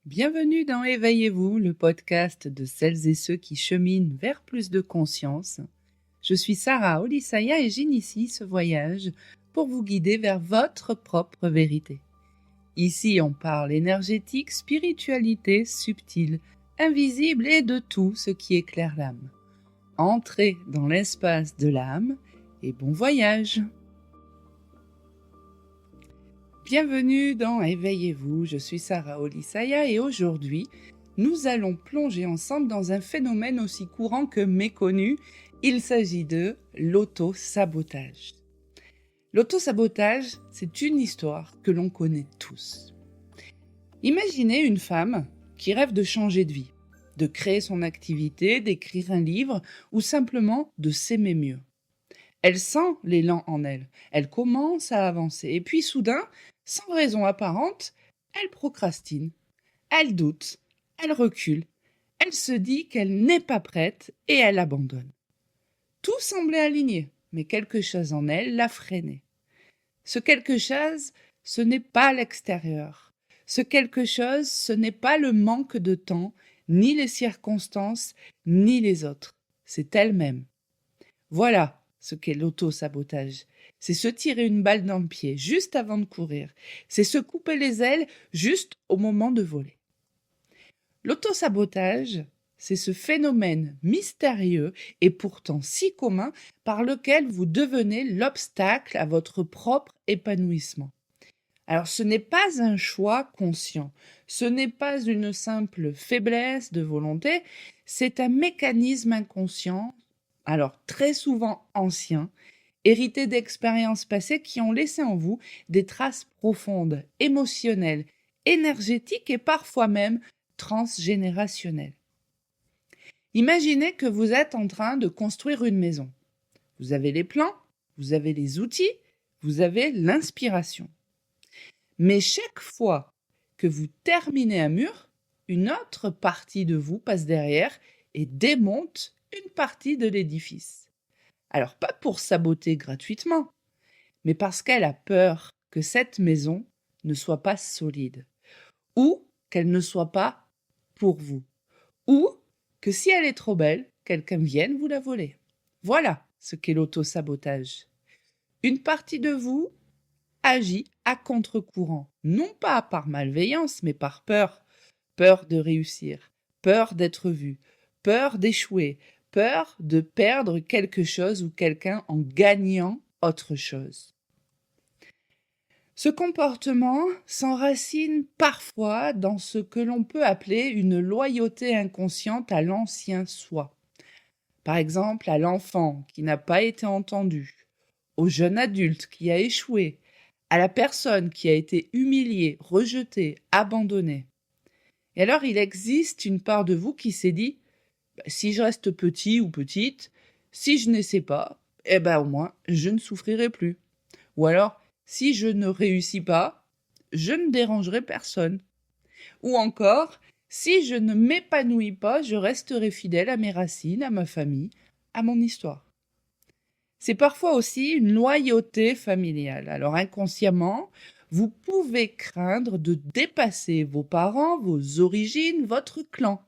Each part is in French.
Bienvenue dans Éveillez-vous, le podcast de celles et ceux qui cheminent vers plus de conscience. Je suis Sarah Olisaya et j'initie ce voyage pour vous guider vers votre propre vérité. Ici, on parle énergétique, spiritualité, subtile, invisible et de tout ce qui éclaire l'âme. Entrez dans l'espace de l'âme et bon voyage! Bienvenue dans Éveillez-vous, je suis Sarah Olisaya et aujourd'hui, nous allons plonger ensemble dans un phénomène aussi courant que méconnu. Il s'agit de l'auto-sabotage. L'auto-sabotage, c'est une histoire que l'on connaît tous. Imaginez une femme qui rêve de changer de vie, de créer son activité, d'écrire un livre ou simplement de s'aimer mieux. Elle sent l'élan en elle, elle commence à avancer et puis soudain, sans raison apparente, elle procrastine, elle doute, elle recule, elle se dit qu'elle n'est pas prête et elle abandonne. Tout semblait aligné, mais quelque chose en elle l'a freinée. Ce quelque chose, ce n'est pas l'extérieur. Ce quelque chose, ce n'est pas le manque de temps, ni les circonstances, ni les autres. C'est elle-même. Voilà ce qu'est l'auto-sabotage. C'est se tirer une balle dans le pied juste avant de courir. C'est se couper les ailes juste au moment de voler. L'auto-sabotage, c'est ce phénomène mystérieux et pourtant si commun par lequel vous devenez l'obstacle à votre propre épanouissement. Alors ce n'est pas un choix conscient, ce n'est pas une simple faiblesse de volonté, c'est un mécanisme inconscient, alors très souvent ancien, hérité d'expériences passées qui ont laissé en vous des traces profondes, émotionnelles, énergétiques et parfois même transgénérationnelles. Imaginez que vous êtes en train de construire une maison. Vous avez les plans, vous avez les outils, vous avez l'inspiration. Mais chaque fois que vous terminez un mur, une autre partie de vous passe derrière et démonte une partie de l'édifice. Alors pas pour saboter gratuitement, mais parce qu'elle a peur que cette maison ne soit pas solide, ou qu'elle ne soit pas pour vous, ou que si elle est trop belle, quelqu'un vienne vous la voler. Voilà ce qu'est l'auto-sabotage. Une partie de vous agit à contre-courant, non pas par malveillance, mais par peur. Peur de réussir, peur d'être vu, peur d'échouer, peur de perdre quelque chose ou quelqu'un en gagnant autre chose. Ce comportement s'enracine parfois dans ce que l'on peut appeler une loyauté inconsciente à l'ancien soi. Par exemple, à l'enfant qui n'a pas été entendu, au jeune adulte qui a échoué, à la personne qui a été humiliée, rejetée, abandonnée. Et alors, il existe une part de vous qui s'est dit si je reste petit ou petite, si je n'essaie pas, au moins, je ne souffrirai plus. Ou alors, si je ne réussis pas, je ne dérangerai personne. Ou encore, si je ne m'épanouis pas, je resterai fidèle à mes racines, à ma famille, à mon histoire. C'est parfois aussi une loyauté familiale. Alors inconsciemment, vous pouvez craindre de dépasser vos parents, vos origines, votre clan.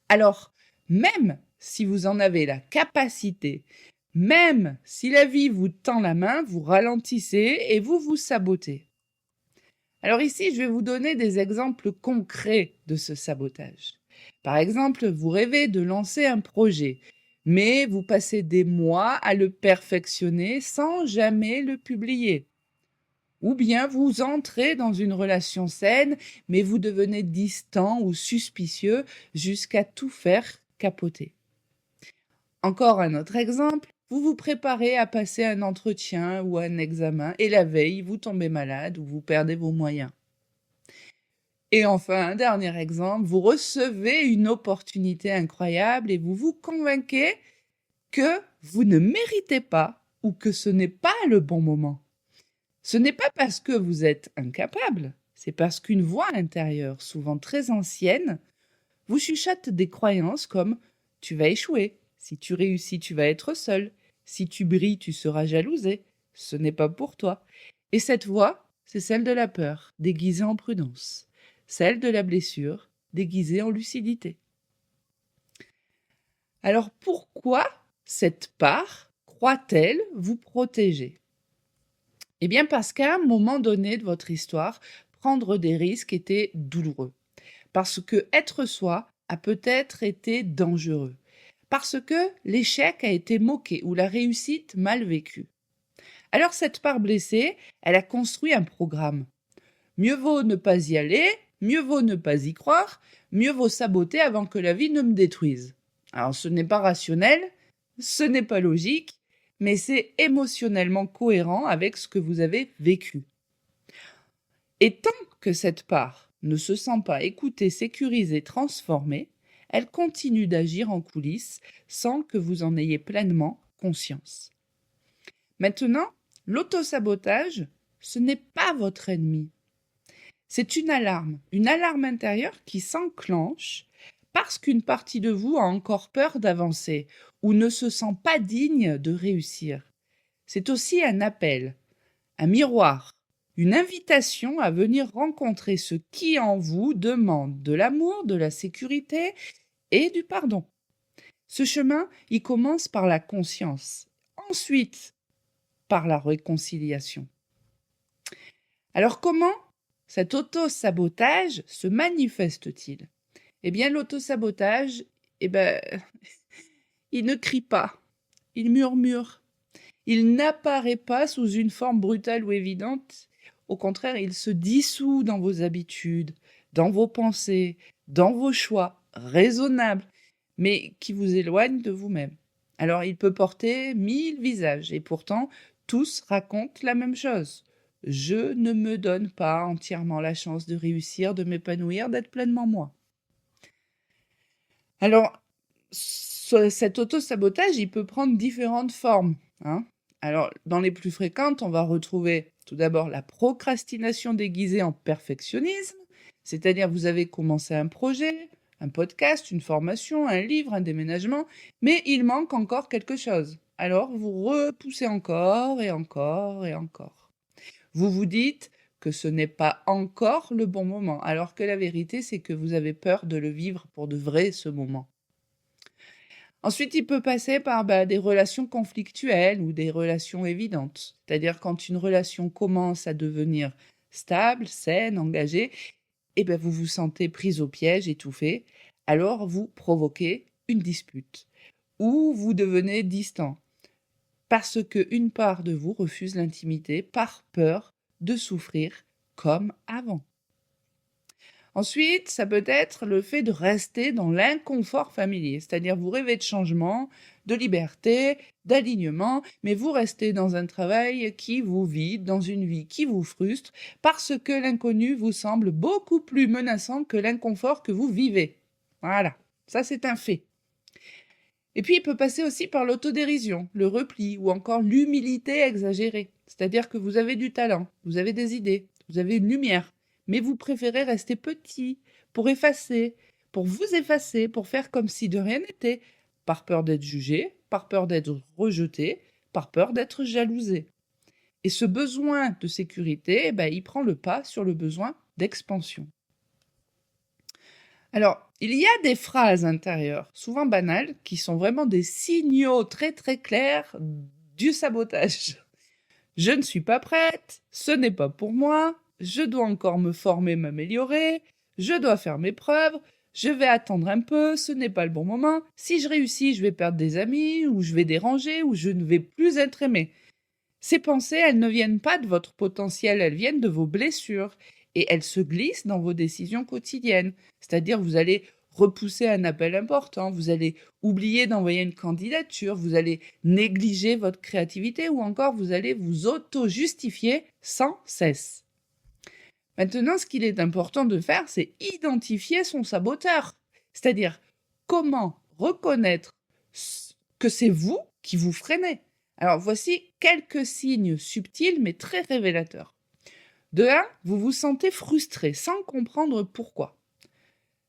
Alors, même si vous en avez la capacité, même si la vie vous tend la main, vous ralentissez et vous vous sabotez. Alors ici, je vais vous donner des exemples concrets de ce sabotage. Par exemple, vous rêvez de lancer un projet, mais vous passez des mois à le perfectionner sans jamais le publier. Ou bien vous entrez dans une relation saine, mais vous devenez distant ou suspicieux jusqu'à tout faire capoter. Encore un autre exemple, vous vous préparez à passer un entretien ou un examen et la veille, vous tombez malade ou vous perdez vos moyens. Et enfin, un dernier exemple, vous recevez une opportunité incroyable et vous vous convainquez que vous ne méritez pas ou que ce n'est pas le bon moment. Ce n'est pas parce que vous êtes incapable, c'est parce qu'une voix intérieure, souvent très ancienne, vous chuchote des croyances comme « tu vas échouer »,« si tu réussis, tu vas être seul »,« si tu brilles, tu seras jalousé »,« ce n'est pas pour toi ». Et cette voix, c'est celle de la peur, déguisée en prudence, celle de la blessure, déguisée en lucidité. Alors pourquoi cette part croit-elle vous protéger? Eh bien parce qu'à un moment donné de votre histoire, prendre des risques était douloureux. Parce que être soi a peut-être été dangereux. Parce que l'échec a été moqué ou la réussite mal vécue. Alors cette part blessée, elle a construit un programme. Mieux vaut ne pas y aller, mieux vaut ne pas y croire, mieux vaut saboter avant que la vie ne me détruise. Alors ce n'est pas rationnel, ce n'est pas logique, mais c'est émotionnellement cohérent avec ce que vous avez vécu. Et tant que cette part ne se sent pas écoutée, sécurisée, transformée, elle continue d'agir en coulisses sans que vous en ayez pleinement conscience. Maintenant, l'autosabotage, ce n'est pas votre ennemi. C'est une alarme intérieure qui s'enclenche parce qu'une partie de vous a encore peur d'avancer ou ne se sent pas digne de réussir. C'est aussi un appel, un miroir, une invitation à venir rencontrer ce qui en vous demande de l'amour, de la sécurité et du pardon. Ce chemin, il commence par la conscience, ensuite par la réconciliation. Alors comment cet auto-sabotage se manifeste-t-il? Eh bien, l'auto-sabotage, il ne crie pas, il murmure. Il n'apparaît pas sous une forme brutale ou évidente. Au contraire, il se dissout dans vos habitudes, dans vos pensées, dans vos choix raisonnables, mais qui vous éloignent de vous-même. Alors, il peut porter 1000 visages, et pourtant, tous racontent la même chose. Je ne me donne pas entièrement la chance de réussir, de m'épanouir, d'être pleinement moi. Alors, cet auto-sabotage, il peut prendre différentes formes, hein. Alors, dans les plus fréquentes, on va retrouver tout d'abord la procrastination déguisée en perfectionnisme, c'est-à-dire vous avez commencé un projet, un podcast, une formation, un livre, un déménagement, mais il manque encore quelque chose. Alors, vous repoussez encore et encore et encore. Vous vous dites que ce n'est pas encore le bon moment, alors que la vérité, c'est que vous avez peur de le vivre pour de vrai, ce moment. Ensuite, il peut passer par des relations conflictuelles ou des relations évidentes. C'est-à-dire quand une relation commence à devenir stable, saine, engagée, vous vous sentez prise au piège, étouffée. Alors vous provoquez une dispute ou vous devenez distant parce qu'une part de vous refuse l'intimité par peur de souffrir comme avant. Ensuite, ça peut être le fait de rester dans l'inconfort familier, c'est-à-dire vous rêvez de changement, de liberté, d'alignement, mais vous restez dans un travail qui vous vide, dans une vie qui vous frustre, parce que l'inconnu vous semble beaucoup plus menaçant que l'inconfort que vous vivez. Voilà, ça c'est un fait. Et puis il peut passer aussi par l'autodérision, le repli ou encore l'humilité exagérée, c'est-à-dire que vous avez du talent, vous avez des idées, vous avez une lumière, mais vous préférez rester petit pour vous effacer, pour faire comme si de rien n'était, par peur d'être jugé, par peur d'être rejeté, par peur d'être jalousé. Et ce besoin de sécurité, il prend le pas sur le besoin d'expansion. Alors, il y a des phrases intérieures, souvent banales, qui sont vraiment des signaux très très clairs du sabotage. Je ne suis pas prête, ce n'est pas pour moi, je dois encore me former, m'améliorer, je dois faire mes preuves, je vais attendre un peu, ce n'est pas le bon moment, si je réussis, je vais perdre des amis, ou je vais déranger, ou je ne vais plus être aimé. Ces pensées, elles ne viennent pas de votre potentiel, elles viennent de vos blessures, et elles se glissent dans vos décisions quotidiennes. C'est-à-dire, vous allez repousser un appel important, vous allez oublier d'envoyer une candidature, vous allez négliger votre créativité ou encore vous allez vous auto-justifier sans cesse. Maintenant, ce qu'il est important de faire, c'est identifier son saboteur. C'est-à-dire, comment reconnaître que c'est vous qui vous freinez. Alors, voici quelques signes subtils mais très révélateurs. De 1, vous vous sentez frustré sans comprendre pourquoi.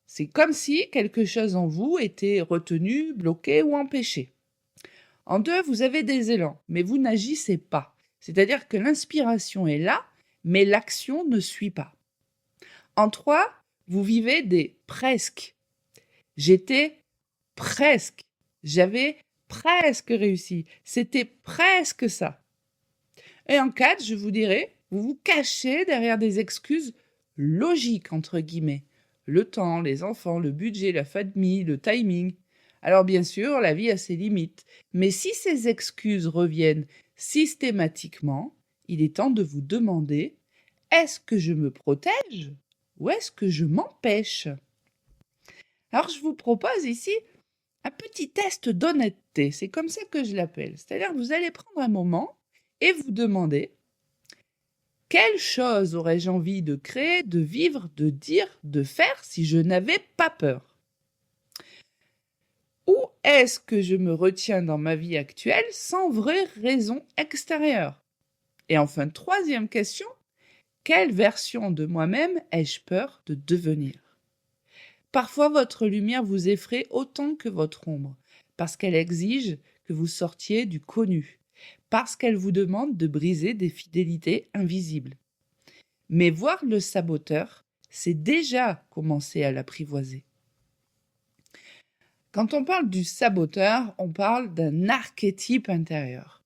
C'est comme si quelque chose en vous était retenu, bloqué ou empêché. En 2, vous avez des élans, mais vous n'agissez pas. C'est-à-dire que l'inspiration est là, mais l'action ne suit pas. En 3, Vous vivez des presque. J'étais presque. J'avais presque réussi. C'était presque ça. Et en 4, je vous dirais, vous vous cachez derrière des excuses logiques, entre guillemets. Le temps, les enfants, le budget, la famille, le timing. Alors bien sûr, la vie a ses limites. Mais si ces excuses reviennent systématiquement, il est temps de vous demander, est-ce que je me protège ou est-ce que je m'empêche? Alors je vous propose ici un petit test d'honnêteté. C'est comme ça que je l'appelle. C'est-à-dire que vous allez prendre un moment et vous demander quelle chose aurais-je envie de créer, de vivre, de dire, de faire si je n'avais pas peur? Où est-ce que je me retiens dans ma vie actuelle sans vraie raison extérieure? Et enfin, troisième question, quelle version de moi-même ai-je peur de devenir? Parfois, votre lumière vous effraie autant que votre ombre, parce qu'elle exige que vous sortiez du connu, parce qu'elle vous demande de briser des fidélités invisibles. Mais voir le saboteur, c'est déjà commencer à l'apprivoiser. Quand on parle du saboteur, on parle d'un archétype intérieur.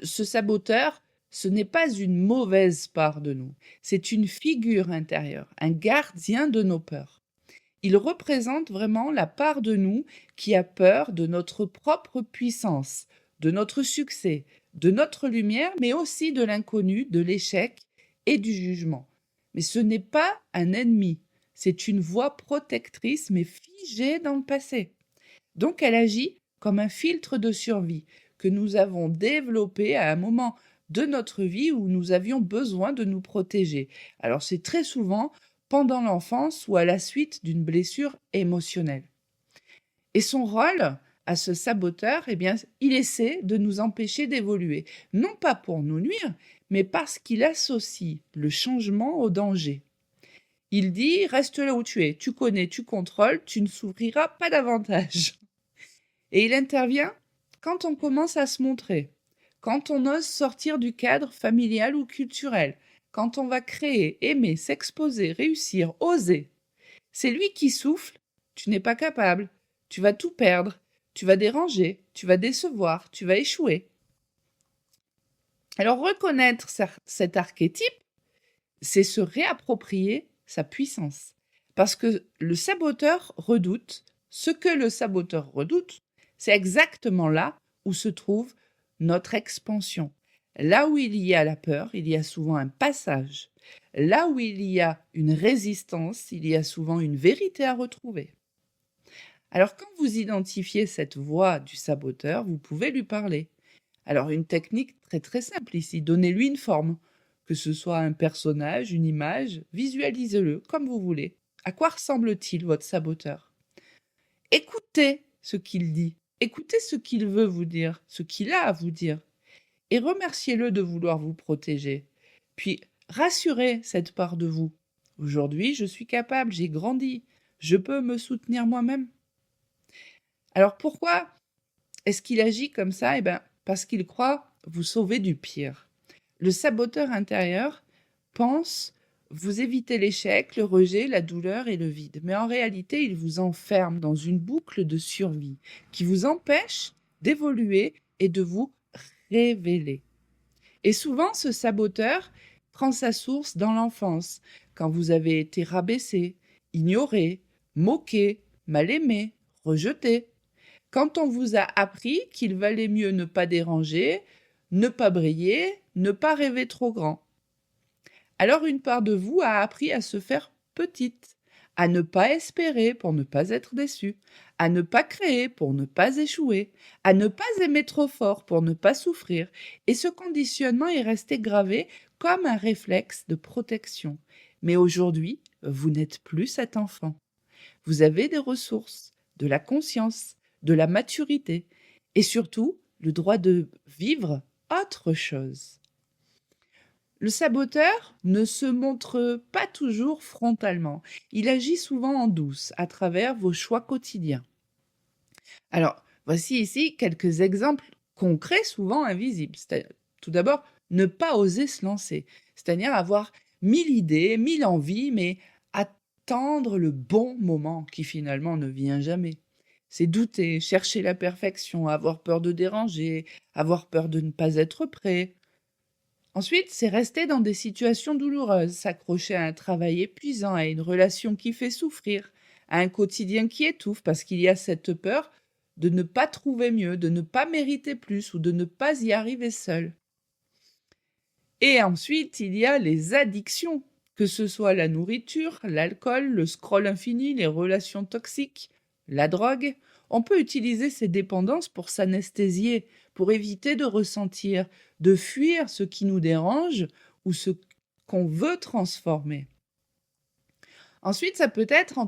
Ce saboteur, ce n'est pas une mauvaise part de nous, c'est une figure intérieure, un gardien de nos peurs. Il représente vraiment la part de nous qui a peur de notre propre puissance, de notre succès, de notre lumière, mais aussi de l'inconnu, de l'échec et du jugement. Mais ce n'est pas un ennemi, c'est une voix protectrice mais figée dans le passé. Donc elle agit comme un filtre de survie que nous avons développé à un moment de notre vie où nous avions besoin de nous protéger. Alors c'est très souvent pendant l'enfance ou à la suite d'une blessure émotionnelle. Et son rôle à ce saboteur, eh bien, il essaie de nous empêcher d'évoluer, non pas pour nous nuire, mais parce qu'il associe le changement au danger. Il dit, reste là où tu es, tu connais, tu contrôles, tu ne souffriras pas davantage. Et il intervient quand on commence à se montrer, quand on ose sortir du cadre familial ou culturel, quand on va créer, aimer, s'exposer, réussir, oser. C'est lui qui souffle, tu n'es pas capable, tu vas tout perdre, tu vas déranger, tu vas décevoir, tu vas échouer. Alors reconnaître cet archétype, c'est se réapproprier sa puissance. Parce que le saboteur redoute, ce que le saboteur redoute, c'est exactement là où se trouve notre expansion. Là où il y a la peur, il y a souvent un passage. Là où il y a une résistance, il y a souvent une vérité à retrouver. Alors quand vous identifiez cette voix du saboteur, vous pouvez lui parler. Alors une technique très très simple ici, donnez-lui une forme. Que ce soit un personnage, une image, visualisez-le comme vous voulez. À quoi ressemble-t-il votre saboteur? Écoutez ce qu'il dit, écoutez ce qu'il veut vous dire, ce qu'il a à vous dire. Et remerciez-le de vouloir vous protéger. Puis rassurez cette part de vous. Aujourd'hui, je suis capable, j'ai grandi, je peux me soutenir moi-même. Alors pourquoi est-ce qu'il agit comme ça? Eh bien, parce qu'il croit vous sauver du pire. Le saboteur intérieur pense vous éviter l'échec, le rejet, la douleur et le vide. Mais en réalité, il vous enferme dans une boucle de survie qui vous empêche d'évoluer et de vous révéler. Et souvent, ce saboteur prend sa source dans l'enfance, quand vous avez été rabaissé, ignoré, moqué, mal aimé, rejeté. Quand on vous a appris qu'il valait mieux ne pas déranger, ne pas briller, ne pas rêver trop grand. Alors une part de vous a appris à se faire petite, à ne pas espérer pour ne pas être déçu, à ne pas créer pour ne pas échouer, à ne pas aimer trop fort pour ne pas souffrir. Et ce conditionnement est resté gravé comme un réflexe de protection. Mais aujourd'hui, vous n'êtes plus cet enfant. Vous avez des ressources, de la conscience, de la maturité et surtout le droit de vivre autre chose. Le saboteur ne se montre pas toujours frontalement. Il agit souvent en douce, à travers vos choix quotidiens. Alors, voici ici quelques exemples concrets, souvent invisibles. Tout d'abord, ne pas oser se lancer, c'est-à-dire avoir 1000 idées, 1000 envies, mais attendre le bon moment qui finalement ne vient jamais. C'est douter, chercher la perfection, avoir peur de déranger, avoir peur de ne pas être prêt. Ensuite, c'est rester dans des situations douloureuses, s'accrocher à un travail épuisant, à une relation qui fait souffrir, à un quotidien qui étouffe parce qu'il y a cette peur de ne pas trouver mieux, de ne pas mériter plus ou de ne pas y arriver seul. Et ensuite, il y a les addictions, que ce soit la nourriture, l'alcool, le scroll infini, les relations toxiques, la drogue. On peut utiliser ces dépendances pour s'anesthésier, pour éviter de ressentir, de fuir ce qui nous dérange ou ce qu'on veut transformer. Ensuite, ça peut être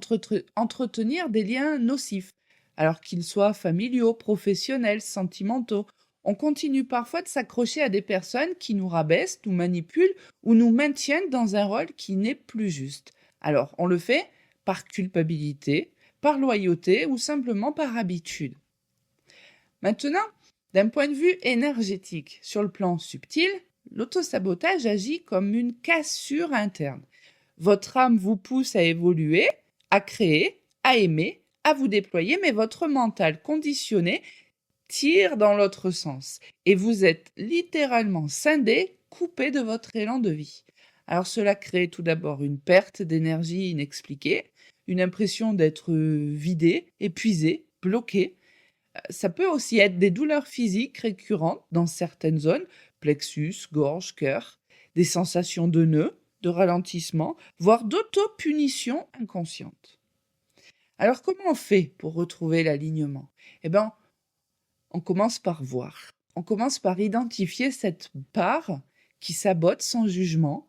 entretenir des liens nocifs, alors qu'ils soient familiaux, professionnels, sentimentaux. On continue parfois de s'accrocher à des personnes qui nous rabaissent, nous manipulent ou nous maintiennent dans un rôle qui n'est plus juste. Alors, on le fait par culpabilité, par loyauté ou simplement par habitude. Maintenant, d'un point de vue énergétique, sur le plan subtil, l'autosabotage agit comme une cassure interne. Votre âme vous pousse à évoluer, à créer, à aimer, à vous déployer, mais votre mental conditionné tire dans l'autre sens. Et vous êtes littéralement scindé, coupé de votre élan de vie. Alors cela crée tout d'abord une perte d'énergie inexpliquée, une impression d'être vidé, épuisé, bloqué. Ça peut aussi être des douleurs physiques récurrentes dans certaines zones, plexus, gorge, cœur, des sensations de nœuds, de ralentissement, voire d'auto-punition inconsciente. Alors comment on fait pour retrouver l'alignement? Eh bien, on commence par voir. On commence par identifier cette part qui sabote sans jugement.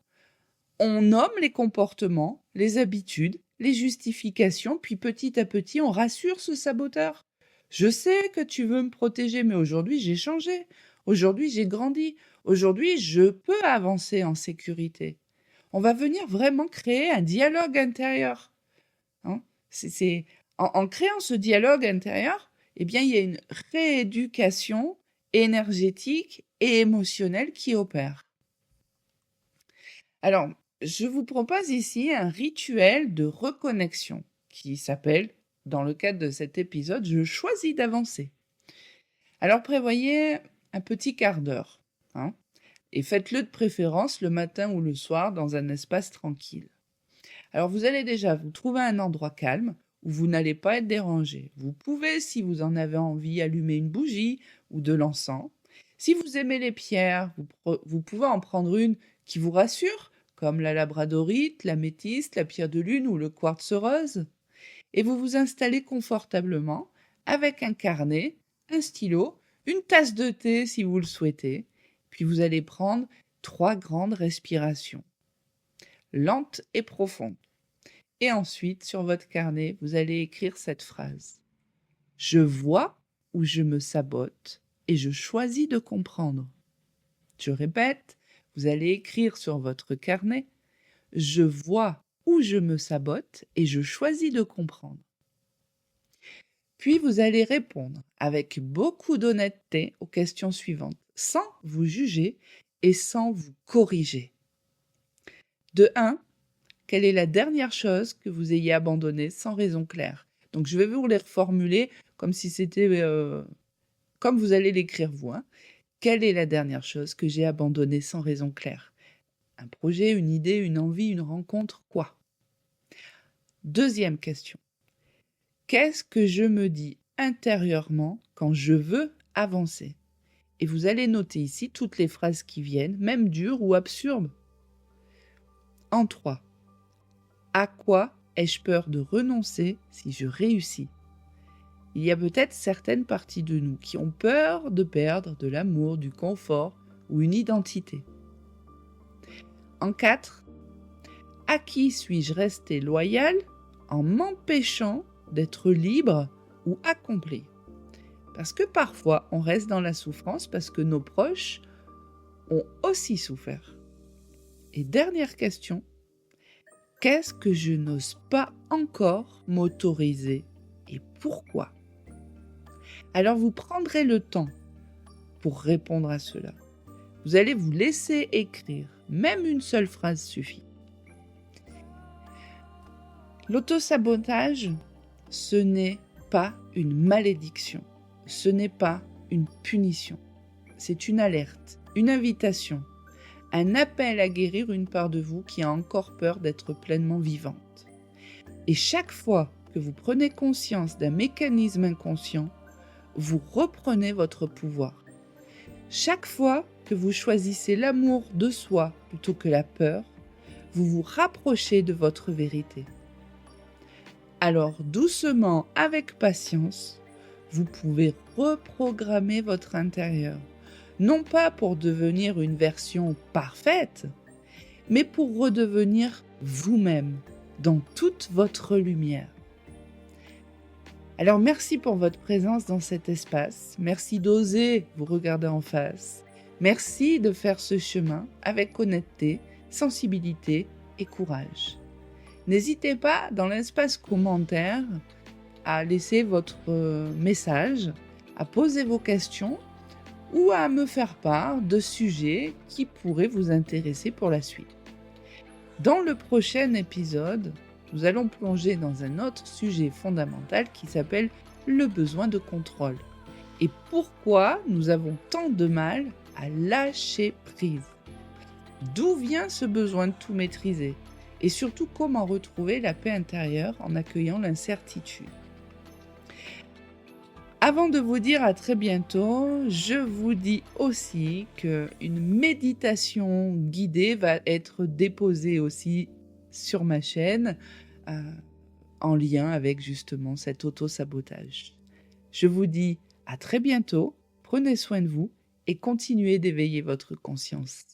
On nomme les comportements, les habitudes, les justifications, puis petit à petit, on rassure ce saboteur. Je sais que tu veux me protéger, mais aujourd'hui, j'ai changé. Aujourd'hui, j'ai grandi. Aujourd'hui, je peux avancer en sécurité. On va venir vraiment créer un dialogue intérieur. Hein. En créant ce dialogue intérieur, eh bien, il y a une rééducation énergétique et émotionnelle qui opère. Alors, je vous propose ici un rituel de reconnexion qui s'appelle, dans le cadre de cet épisode, Je choisis d'avancer. Alors, prévoyez un petit quart d'heure, hein, et faites-le de préférence le matin ou le soir dans un espace tranquille. Alors, vous allez déjà vous trouver un endroit calme où vous n'allez pas être dérangé. Vous pouvez, si vous en avez envie, allumer une bougie ou de l'encens. Si vous aimez les pierres, vous pouvez en prendre une qui vous rassure, comme la labradorite, l'améthyste, la pierre de lune ou le quartz rose. Et vous vous installez confortablement avec un carnet, un stylo, une tasse de thé si vous le souhaitez. Puis vous allez prendre 3 grandes respirations, lentes et profondes. Et ensuite, sur votre carnet, vous allez écrire cette phrase. Je vois où je me sabote et je choisis de comprendre. Je répète, vous allez écrire sur votre carnet. Je vois où je me sabote et je choisis de comprendre. Puis vous allez répondre avec beaucoup d'honnêteté aux questions suivantes, sans vous juger et sans vous corriger. De 1, quelle est la dernière chose que vous ayez abandonnée sans raison claire? Donc je vais vous les reformuler comme si c'était comme vous allez l'écrire vous. Hein. Quelle est la dernière chose que j'ai abandonnée sans raison claire? Un projet, une idée, une envie, une rencontre, quoi? Deuxième question. Qu'est-ce que je me dis intérieurement quand je veux avancer? Et vous allez noter ici toutes les phrases qui viennent, même dures ou absurdes. En 3. À quoi ai-je peur de renoncer si je réussis? Il y a peut-être certaines parties de nous qui ont peur de perdre de l'amour, du confort ou une identité. En 4. À qui suis-je resté loyal en m'empêchant d'être libre ou accompli? Parce que parfois, on reste dans la souffrance parce que nos proches ont aussi souffert. Et dernière question, qu'est-ce que je n'ose pas encore m'autoriser et pourquoi? Alors vous prendrez le temps pour répondre à cela. Vous allez vous laisser écrire, même une seule phrase suffit. L'autosabotage, ce n'est pas une malédiction, ce n'est pas une punition. C'est une alerte, une invitation, un appel à guérir une part de vous qui a encore peur d'être pleinement vivante. Et chaque fois que vous prenez conscience d'un mécanisme inconscient, vous reprenez votre pouvoir. Chaque fois que vous choisissez l'amour de soi plutôt que la peur, vous vous rapprochez de votre vérité. Alors doucement, avec patience, vous pouvez reprogrammer votre intérieur. Non pas pour devenir une version parfaite, mais pour redevenir vous-même, dans toute votre lumière. Alors merci pour votre présence dans cet espace, merci d'oser vous regarder en face, merci de faire ce chemin avec honnêteté, sensibilité et courage. N'hésitez pas dans l'espace commentaire à laisser votre message, à poser vos questions ou à me faire part de sujets qui pourraient vous intéresser pour la suite. Dans le prochain épisode, nous allons plonger dans un autre sujet fondamental qui s'appelle le besoin de contrôle. Et pourquoi nous avons tant de mal à lâcher prise. D'où vient ce besoin de tout maîtriser? Et surtout, comment retrouver la paix intérieure en accueillant l'incertitude. Avant de vous dire à très bientôt, je vous dis aussi qu'une méditation guidée va être déposée aussi sur ma chaîne en lien avec justement cet auto-sabotage. Je vous dis à très bientôt, prenez soin de vous et continuez d'éveiller votre conscience.